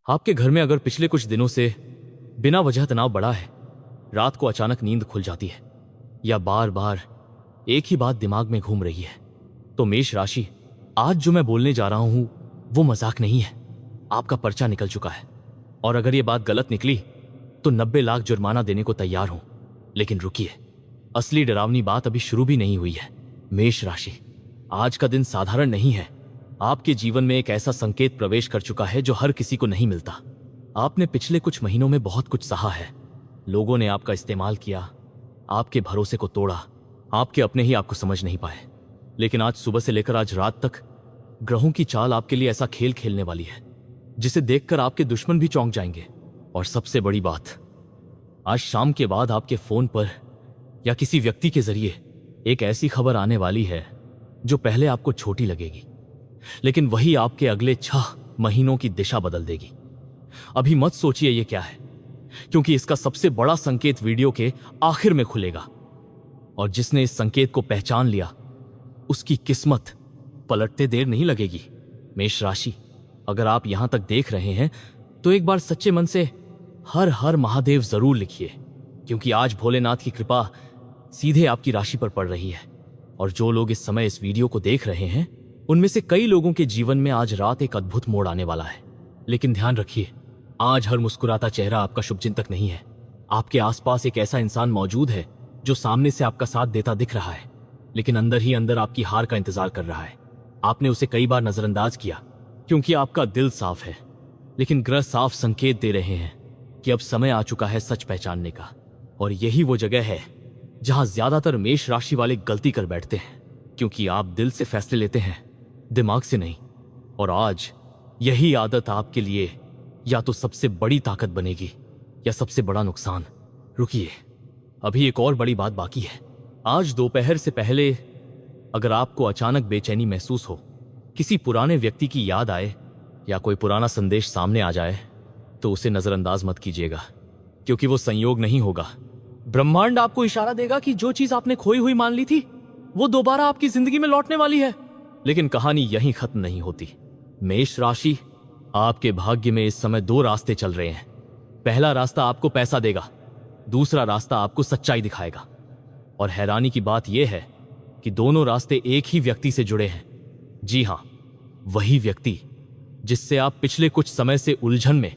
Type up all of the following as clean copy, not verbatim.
आपके घर में अगर पिछले कुछ दिनों से बिना वजह तनाव बढ़ा है, रात को अचानक नींद खुल जाती है या बार बार एक ही बात दिमाग में घूम रही है, तो मेष राशि, आज जो मैं बोलने जा रहा हूं वो मजाक नहीं है। आपका पर्चा निकल चुका है और अगर ये बात गलत निकली तो 90 लाख जुर्माना देने को तैयार हूं। लेकिन रुकिए, असली डरावनी बात अभी शुरू भी नहीं हुई है। मेष राशि, आज का दिन साधारण नहीं है। आपके जीवन में एक ऐसा संकेत प्रवेश कर चुका है जो हर किसी को नहीं मिलता। आपने पिछले कुछ महीनों में बहुत कुछ सहा है। लोगों ने आपका इस्तेमाल किया, आपके भरोसे को तोड़ा, आपके अपने ही आपको समझ नहीं पाए। लेकिन आज सुबह से लेकर आज रात तक ग्रहों की चाल आपके लिए ऐसा खेल खेलने वाली है जिसे देखकर आपके दुश्मन भी चौंक जाएंगे। और सबसे बड़ी बात, आज शाम के बाद आपके फोन पर या किसी व्यक्ति के जरिए एक ऐसी खबर आने वाली है जो पहले आपको छोटी लगेगी, लेकिन वही आपके अगले 6 महीनों की दिशा बदल देगी। अभी मत सोचिए ये क्या है, क्योंकि इसका सबसे बड़ा संकेत वीडियो के आखिर में खुलेगा। और जिसने इस संकेत को पहचान लिया उसकी किस्मत पलटते देर नहीं लगेगी। मेष राशि, अगर आप यहां तक देख रहे हैं तो एक बार सच्चे मन से हर हर महादेव जरूर लिखिए, क्योंकि आज भोलेनाथ की कृपा सीधे आपकी राशि पर पड़ रही है। और जो लोग इस समय इस वीडियो को देख रहे हैं उनमें से कई लोगों के जीवन में आज रात एक अद्भुत मोड़ आने वाला है। लेकिन ध्यान रखिए, आज हर मुस्कुराता चेहरा आपका शुभचिंतक नहीं है। आपके आसपास एक ऐसा इंसान मौजूद है जो सामने से आपका साथ देता दिख रहा है, लेकिन अंदर ही अंदर आपकी हार का इंतजार कर रहा है। आपने उसे कई बार नजरअंदाज किया क्योंकि आपका दिल साफ है, लेकिन ग्रह साफ संकेत दे रहे हैं कि अब समय आ चुका है सच पहचानने का। और यही वो जगह है जहां ज्यादातर मेष राशि वाले गलती कर बैठते हैं, क्योंकि आप दिल से फैसले लेते हैं, दिमाग से नहीं। और आज यही आदत आपके लिए या तो सबसे बड़ी ताकत बनेगी या सबसे बड़ा नुकसान। रुकिए, अभी एक और बड़ी बात बाकी है। आज दोपहर से पहले अगर आपको अचानक बेचैनी महसूस हो, किसी पुराने व्यक्ति की याद आए या कोई पुराना संदेश सामने आ जाए, तो उसे नजरअंदाज मत कीजिएगा, क्योंकि वो संयोग नहीं होगा। ब्रह्मांड आपको इशारा देगा कि जो चीज आपने खोई हुई मान ली थी वो दोबारा आपकी जिंदगी में लौटने वाली है। लेकिन कहानी यहीं खत्म नहीं होती। मेष राशि, आपके भाग्य में इस समय 2 रास्ते चल रहे हैं। पहला रास्ता आपको पैसा देगा, दूसरा रास्ता आपको सच्चाई दिखाएगा। और हैरानी की बात यह है कि दोनों रास्ते एक ही व्यक्ति से जुड़े हैं। जी हां, वही व्यक्ति जिससे आप पिछले कुछ समय से उलझन में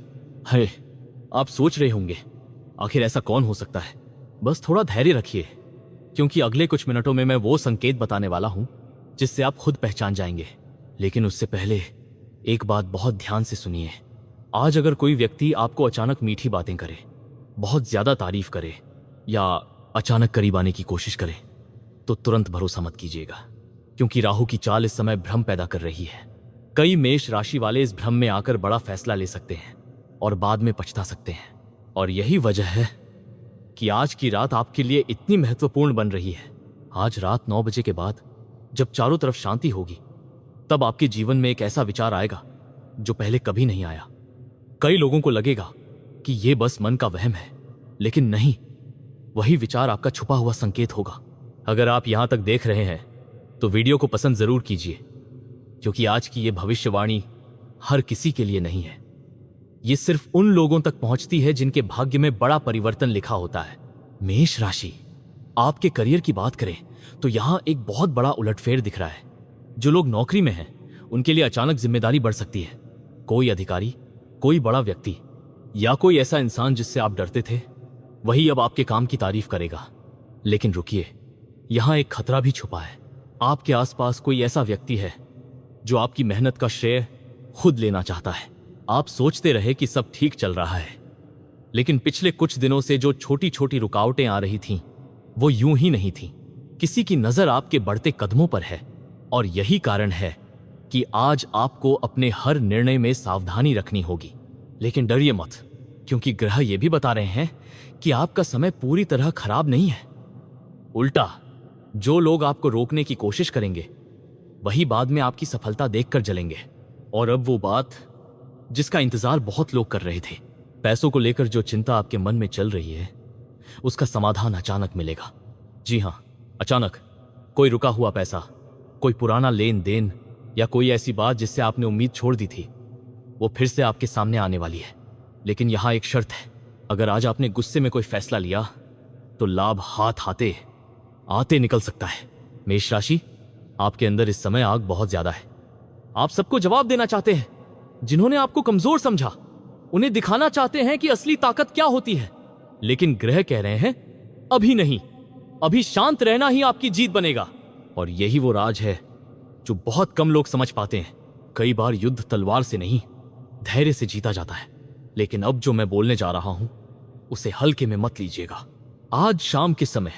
हैं। आप सोच रहे होंगे आखिर ऐसा कौन हो सकता है। बस थोड़ा धैर्य रखिए, क्योंकि अगले कुछ मिनटों में मैं वो संकेत बताने वाला हूं जिससे आप खुद पहचान जाएंगे। लेकिन उससे पहले एक बात बहुत ध्यान से सुनिए। आज अगर कोई व्यक्ति आपको अचानक मीठी बातें करे, बहुत ज्यादा तारीफ करे या अचानक करीब आने की कोशिश करे, तो तुरंत भरोसा मत कीजिएगा, क्योंकि राहु की चाल इस समय भ्रम पैदा कर रही है। कई मेष राशि वाले इस भ्रम में आकर बड़ा फैसला ले सकते हैं और बाद में पछता सकते हैं। और यही वजह है कि आज की रात आपके लिए इतनी महत्वपूर्ण बन रही है। आज रात 9 बजे के बाद जब चारों तरफ शांति होगी, तब आपके जीवन में एक ऐसा विचार आएगा जो पहले कभी नहीं आया। कई लोगों को लगेगा कि यह बस मन का वहम है, लेकिन नहीं, वही विचार आपका छुपा हुआ संकेत होगा। अगर आप यहां तक देख रहे हैं तो वीडियो को पसंद जरूर कीजिए, क्योंकि आज की यह भविष्यवाणी हर किसी के लिए नहीं है। ये सिर्फ उन लोगों तक पहुंचती है जिनके भाग्य में बड़ा परिवर्तन लिखा होता है। मेष राशि, आपके करियर की बात करें तो यहां एक बहुत बड़ा उलटफेर दिख रहा है। जो लोग नौकरी में हैं उनके लिए अचानक जिम्मेदारी बढ़ सकती है। कोई अधिकारी, कोई बड़ा व्यक्ति या कोई ऐसा इंसान जिससे आप डरते थे, वही अब आपके काम की तारीफ करेगा। लेकिन रुकिए, यहां एक खतरा भी छुपा है। आपके आसपास कोई ऐसा व्यक्ति है जो आपकी मेहनत का श्रेय खुद लेना चाहता है। आप सोचते रहे कि सब ठीक चल रहा है, लेकिन पिछले कुछ दिनों से जो छोटी छोटी रुकावटें आ रही थीं, वो यूं ही नहीं थीं। किसी की नजर आपके बढ़ते कदमों पर है, और यही कारण है कि आज आपको अपने हर निर्णय में सावधानी रखनी होगी। लेकिन डरिए मत, क्योंकि ग्रह ये भी बता रहे हैं कि आपका समय पूरी तरह खराब नहीं है। उल्टा, जो लोग आपको रोकने की कोशिश करेंगे वही बाद में आपकी सफलता देखकर जलेंगे। और अब वो बात जिसका इंतजार बहुत लोग कर रहे थे, पैसों को लेकर जो चिंता आपके मन में चल रही है, उसका समाधान अचानक मिलेगा। जी हां, अचानक। कोई रुका हुआ पैसा, कोई पुराना लेन देन या कोई ऐसी बात जिससे आपने उम्मीद छोड़ दी थी, वो फिर से आपके सामने आने वाली है। लेकिन यहां एक शर्त है, अगर आज आपने गुस्से में कोई फैसला लिया तो लाभ हाथ आते आते निकल सकता है। मेष राशि, आपके अंदर इस समय आग बहुत ज्यादा है। आप सबको जवाब देना चाहते हैं, जिन्होंने आपको कमजोर समझा उन्हें दिखाना चाहते हैं कि असली ताकत क्या होती है। लेकिन ग्रह कह रहे हैं अभी नहीं, अभी शांत रहना ही आपकी जीत बनेगा। और यही वो राज है जो बहुत कम लोग समझ पाते हैं। कई बार युद्ध तलवार से नहीं, धैर्य से जीता जाता है। लेकिन अब जो मैं बोलने जा रहा हूं उसे हल्के में मत लीजिएगा। आज शाम के समय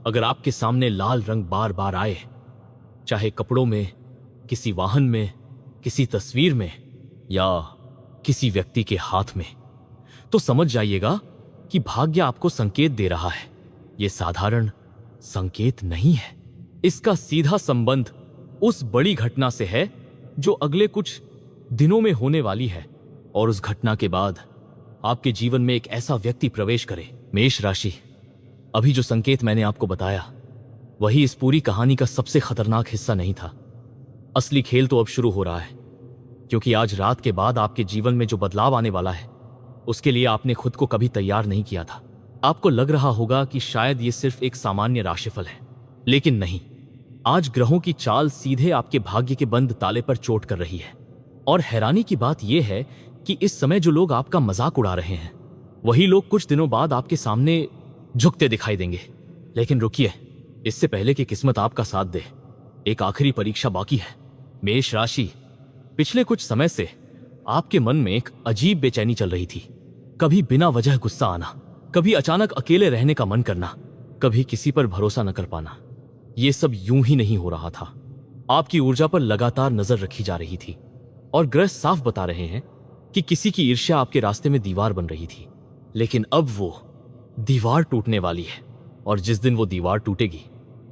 अगर आपके सामने लाल रंग बार बार आए, चाहे कपड़ों में, किसी वाहन में, किसी तस्वीर में या किसी व्यक्ति के हाथ में, तो समझ जाइएगा कि भाग्य आपको संकेत दे रहा है। यह साधारण संकेत नहीं है, इसका सीधा संबंध उस बड़ी घटना से है जो अगले कुछ दिनों में होने वाली है। और उस घटना के बाद आपके जीवन में एक ऐसा व्यक्ति प्रवेश करे। मेष राशि, अभी जो संकेत मैंने आपको बताया वही इस पूरी कहानी का सबसे खतरनाक हिस्सा नहीं था। असली खेल तो अब शुरू हो रहा है, क्योंकि आज रात के बाद आपके जीवन में जो बदलाव आने वाला है उसके लिए आपने खुद को कभी तैयार नहीं किया था। आपको लग रहा होगा कि शायद ये सिर्फ एक सामान्य राशिफल है, लेकिन नहीं। आज ग्रहों की चाल सीधे आपके भाग्य के बंद ताले पर चोट कर रही है। और हैरानी की बात यह है कि इस समय जो लोग आपका मजाक उड़ा रहे हैं वही लोग कुछ दिनों बाद आपके सामने झुकते दिखाई देंगे। लेकिन रुकिए, इससे पहले कि किस्मत आपका साथ दे, एक आखिरी परीक्षा बाकी है। मेष राशि, पिछले कुछ समय से आपके मन में एक अजीब बेचैनी चल रही थी। कभी बिना वजह गुस्सा आना, कभी अचानक अकेले रहने का मन करना, कभी किसी पर भरोसा न कर पाना। यह सब यूं ही नहीं हो रहा था। आपकी ऊर्जा पर लगातार नजर रखी जा रही थी और ग्रह साफ बता रहे हैं कि किसी की ईर्ष्या आपके रास्ते में दीवार बन रही थी। लेकिन अब वो दीवार टूटने वाली है, और जिस दिन वो दीवार टूटेगी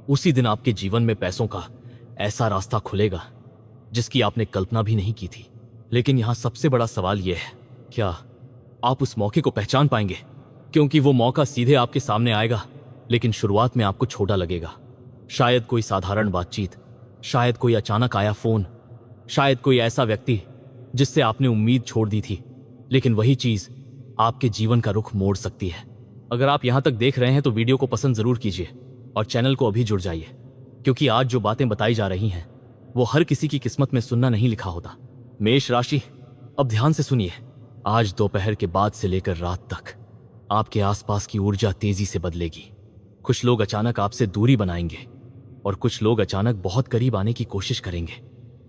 उसी दिन आपके जीवन में पैसों का ऐसा रास्ता खुलेगा जिसकी आपने कल्पना भी नहीं की थी। लेकिन यहां सबसे बड़ा सवाल यह है, क्या आप उस मौके को पहचान पाएंगे? क्योंकि वो मौका सीधे आपके सामने आएगा, लेकिन शुरुआत में आपको छोटा लगेगा। शायद कोई साधारण बातचीत, शायद कोई अचानक आया फोन, शायद कोई ऐसा व्यक्ति जिससे आपने उम्मीद छोड़ दी थी। लेकिन वही चीज आपके जीवन का रुख मोड़ सकती है। अगर आप यहां तक देख रहे हैं तो वीडियो को पसंद जरूर कीजिए और चैनल को अभी जुड़ जाइए, क्योंकि आज जो बातें बताई जा रही हैं वो हर किसी की किस्मत में सुनना नहीं लिखा होता। मेष राशि, अब ध्यान से सुनिए। आज दोपहर के बाद से लेकर रात तक आपके आसपास की ऊर्जा तेजी से बदलेगी। कुछ लोग अचानक आपसे दूरी बनाएंगे और कुछ लोग अचानक बहुत करीब आने की कोशिश करेंगे।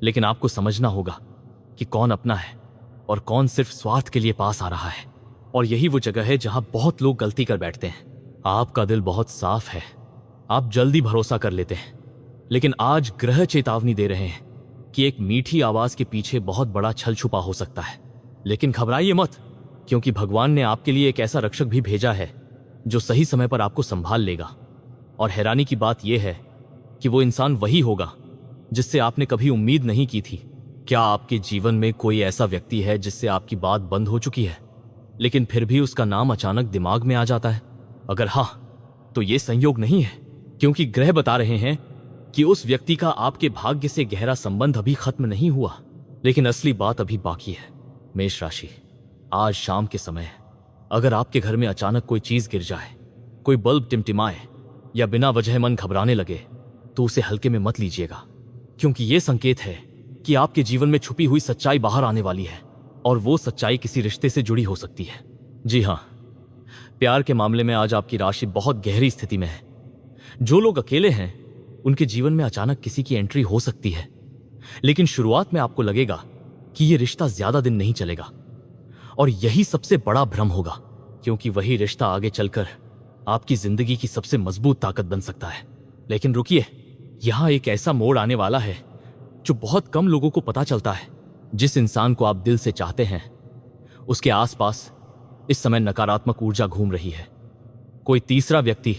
लेकिन आपको समझना होगा कि कौन अपना है और कौन सिर्फ स्वार्थ के लिए पास आ रहा है। और यही वो जगह है जहां बहुत लोग गलती कर बैठते हैं। आपका दिल बहुत साफ है, आप जल्दी भरोसा कर लेते हैं। लेकिन आज ग्रह चेतावनी दे रहे हैं कि एक मीठी आवाज के पीछे बहुत बड़ा छल छुपा हो सकता है। लेकिन घबराइए मत, क्योंकि भगवान ने आपके लिए एक ऐसा रक्षक भी भेजा है जो सही समय पर आपको संभाल लेगा। और हैरानी की बात यह है कि वो इंसान वही होगा जिससे आपने कभी उम्मीद नहीं की थी। क्या आपके जीवन में कोई ऐसा व्यक्ति है जिससे आपकी बात बंद हो चुकी है, लेकिन फिर भी उसका नाम अचानक दिमाग में आ जाता है? अगर हाँ, तो ये संयोग नहीं है, क्योंकि ग्रह बता रहे हैं कि उस व्यक्ति का आपके भाग्य से गहरा संबंध अभी खत्म नहीं हुआ, लेकिन असली बात अभी बाकी है। मेष राशि, आज शाम के समय अगर आपके घर में अचानक कोई चीज गिर जाए, कोई बल्ब टिमटिमाए या बिना वजह मन घबराने लगे, तो उसे हल्के में मत लीजिएगा, क्योंकि यह संकेत है कि आपके जीवन में छुपी हुई सच्चाई बाहर आने वाली है। और वो सच्चाई किसी रिश्ते से जुड़ी हो सकती है। जी हां, प्यार के मामले में आज आपकी राशि बहुत गहरी स्थिति में है। जो लोग अकेले हैं उनके जीवन में अचानक किसी की एंट्री हो सकती है, लेकिन शुरुआत में आपको लगेगा कि यह रिश्ता ज्यादा दिन नहीं चलेगा। और यही सबसे बड़ा भ्रम होगा, क्योंकि वही रिश्ता आगे चलकर आपकी जिंदगी की सबसे मजबूत ताकत बन सकता है। लेकिन रुकिए, यहां एक ऐसा मोड़ आने वाला है जो बहुत कम लोगों को पता चलता है। जिस इंसान को आप दिल से चाहते हैं उसके आसपास इस समय नकारात्मक ऊर्जा घूम रही है। कोई तीसरा व्यक्ति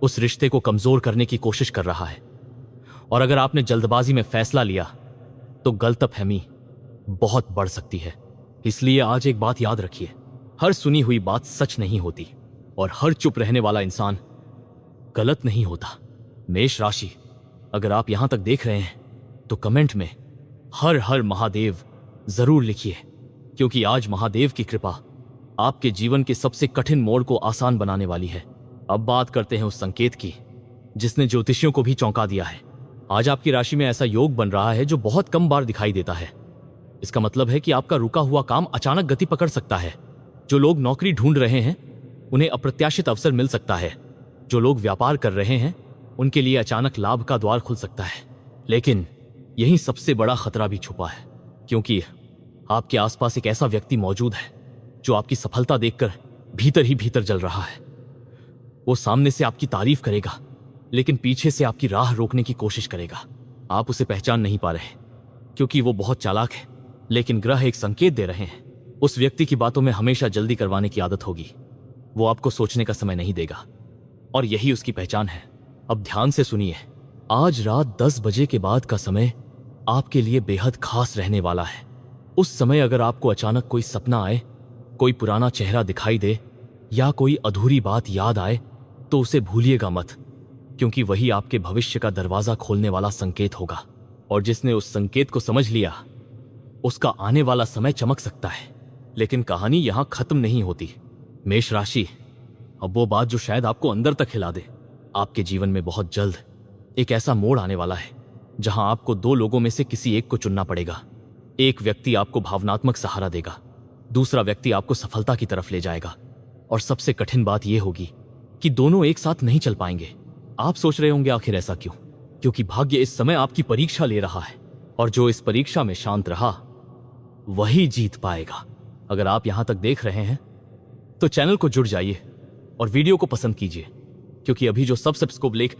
उस रिश्ते को कमजोर करने की कोशिश कर रहा है। और अगर आपने जल्दबाजी में फैसला लिया तो गलतफहमी बहुत बढ़ सकती है। इसलिए आज एक बात याद रखिए, हर सुनी हुई बात सच नहीं होती और हर चुप रहने वाला इंसान गलत नहीं होता। मेष राशि, अगर आप यहां तक देख रहे हैं तो कमेंट में हर हर महादेव जरूर लिखिए, क्योंकि आज महादेव की कृपा आपके जीवन के सबसे कठिन मोड़ को आसान बनाने वाली है। अब बात करते हैं उस संकेत की जिसने ज्योतिषियों को भी चौंका दिया है। आज आपकी राशि में ऐसा योग बन रहा है जो बहुत कम बार दिखाई देता है। इसका मतलब है कि आपका रुका हुआ काम अचानक गति पकड़ सकता है। जो लोग नौकरी ढूंढ रहे हैं उन्हें अप्रत्याशित अवसर मिल सकता है। जो लोग व्यापार कर रहे हैं उनके लिए अचानक लाभ का द्वार खुल सकता है। लेकिन यही सबसे बड़ा खतरा भी छुपा है, क्योंकि आपके आसपास एक ऐसा व्यक्ति मौजूद है जो आपकी सफलता देखकर भीतर ही भीतर जल रहा है। वो सामने से आपकी तारीफ करेगा लेकिन पीछे से आपकी राह रोकने की कोशिश करेगा। आप उसे पहचान नहीं पा रहे क्योंकि वो बहुत चालाक है, लेकिन ग्रह एक संकेत दे रहे हैं। उस व्यक्ति की बातों में हमेशा जल्दी करवाने की आदत होगी। वो आपको सोचने का समय नहीं देगा और यही उसकी पहचान है। अब ध्यान से सुनिए, आज रात 10 बजे के बाद का समय आपके लिए बेहद खास रहने वाला है। उस समय अगर आपको अचानक कोई सपना आए, कोई पुराना चेहरा दिखाई दे या कोई अधूरी बात याद आए तो उसे भूलिएगा मत, क्योंकि वही आपके भविष्य का दरवाजा खोलने वाला संकेत होगा। और जिसने उस संकेत को समझ लिया उसका आने वाला समय चमक सकता है। लेकिन कहानी यहां खत्म नहीं होती। मेष राशि, अब वो बात जो शायद आपको अंदर तक हिला दे। आपके जीवन में बहुत जल्द एक ऐसा मोड़ आने वाला है जहां आपको 2 लोगों में से किसी एक को चुनना पड़ेगा। एक व्यक्ति आपको भावनात्मक सहारा देगा, दूसरा व्यक्ति आपको सफलता की तरफ ले जाएगा। और सबसे कठिन बात यह होगी कि दोनों एक साथ नहीं चल पाएंगे। आप सोच रहे होंगे आखिर ऐसा क्यों? क्योंकि भाग्य इस समय आपकी परीक्षा ले रहा है और जो इस परीक्षा में शांत रहा वही जीत पाएगा। अगर आप यहां तक देख रहे हैं तो चैनल को जुड़ जाइए और वीडियो को पसंद कीजिए, क्योंकि अभी जो सब्सक्राइब लेख